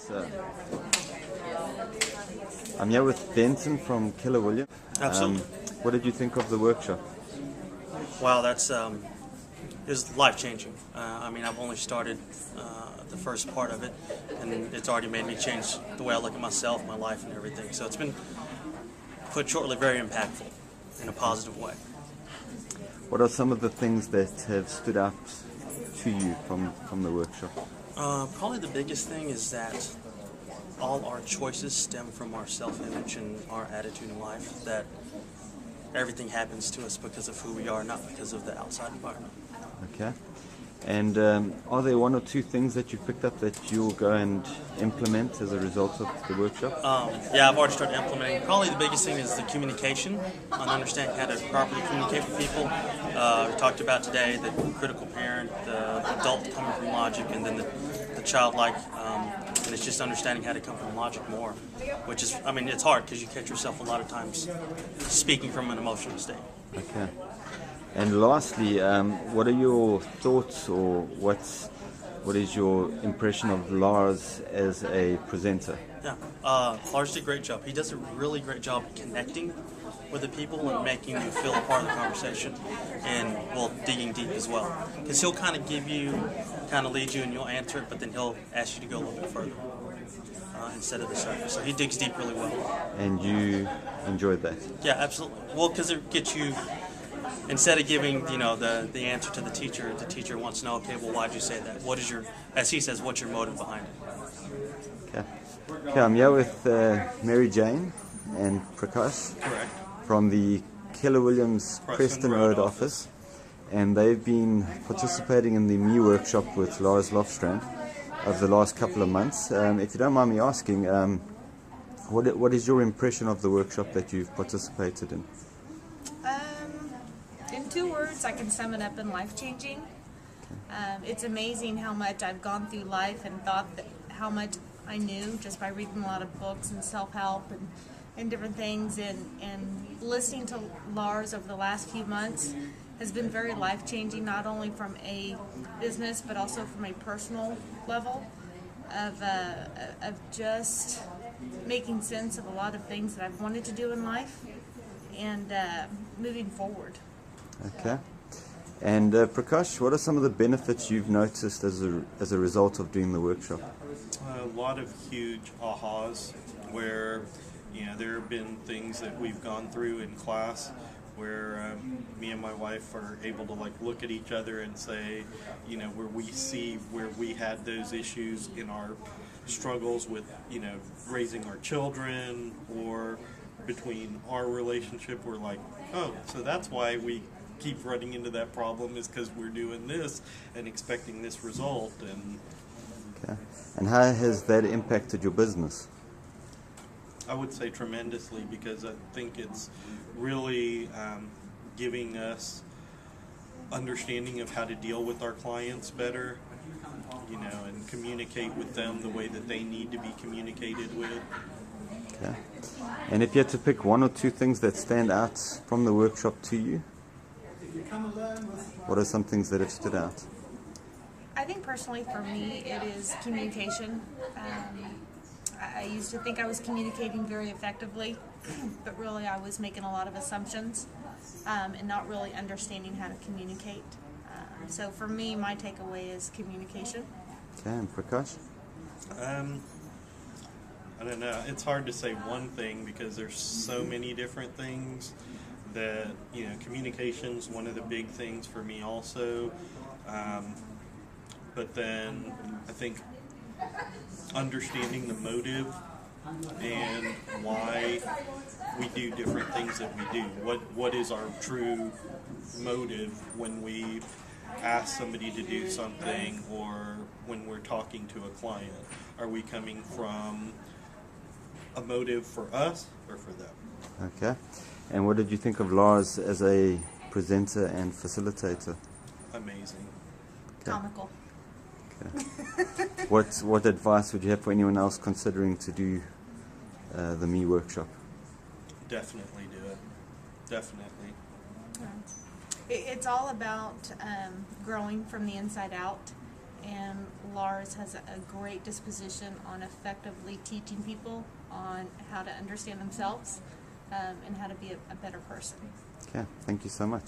So, I'm here with Benson from Keller, William. Absolutely. What did you think of the workshop? Wow, that's it was life-changing. I've only started the first part of it, and it's already made me change the way I look at myself, my life, and everything. So it's been, put shortly, very impactful in a positive way. What are some of the things that have stood out to you from the workshop? Probably the biggest thing is that all our choices stem from our self-image and our attitude in life, that everything happens to us because of who we are, not because of the outside environment. Okay. And are there one or two things that you picked up that you'll go and implement as a result of the workshop? Yeah, I've already started implementing. Probably the biggest thing is the communication, on understanding how to properly communicate with people. We talked about today the critical parent, the adult coming from logic, and then the childlike. And it's just understanding how to come from logic more, which is, it's hard because you catch yourself a lot of times speaking from an emotional state. Okay. And lastly, what are your thoughts, or what is your impression of Lars as a presenter? Yeah, Lars did a great job. He does a really great job connecting with the people and making you feel a part of the conversation, and digging deep as well. Because he'll kind of lead you and you'll answer it, but then he'll ask you to go a little bit further instead of the surface. So he digs deep really well. And you enjoyed that? Yeah, absolutely. Well, because it gets you, instead of giving the answer to the teacher wants to know, okay, well, why'd you say that? What is your, as he says, what's your motive behind it? Okay, I'm here with Mary Jane and Prakash. Correct. From the Keller Williams Preston Road office, and they've been participating in the Me workshop with Lars Lofstrand over the last couple of months. If you don't mind me asking, what is your impression of the workshop that you've participated in? In 2 words, I can sum it up in life-changing. It's amazing how much I've gone through life and thought that how much I knew just by reading a lot of books and self-help and different things, and listening to Lars over the last few months has been very life-changing, not only from a business but also from a personal level of just making sense of a lot of things that I've wanted to do in life and moving forward. Okay. And Prakash, what are some of the benefits you've noticed as a result of doing the workshop? A lot of huge ahas where there have been things that we've gone through in class where me and my wife are able to look at each other and say, where we see where we had those issues in our struggles with, raising our children, or between our relationship, we're like, oh, so that's why we keep running into that problem, is because we're doing this and expecting this result. Okay. And how has that impacted your business? I would say tremendously, because I think it's really giving us understanding of how to deal with our clients better, and communicate with them the way that they need to be communicated with. Okay. And if you had to pick one or two things that stand out from the workshop to you, what are some things that have stood out? I think personally for me it is communication. I used to think I was communicating very effectively, but really I was making a lot of assumptions and not really understanding how to communicate. So for me, my takeaway is communication. Okay, and Prakash? I don't know. It's hard to say one thing because there's so many different things that, communication's one of the big things for me also. But then I think understanding the motive and why we do different things that we do. What is our true motive when we ask somebody to do something, or when we're talking to a client? Are we coming from a motive for us or for them? Okay. And what did you think of Lars as a presenter and facilitator? Amazing. Okay. Comical. Okay. What advice would you have for anyone else considering to do the Me workshop? Definitely do it. Definitely. It's all about growing from the inside out and Lars has a great disposition on effectively teaching people on how to understand themselves and how to be a better person. Okay, thank you so much.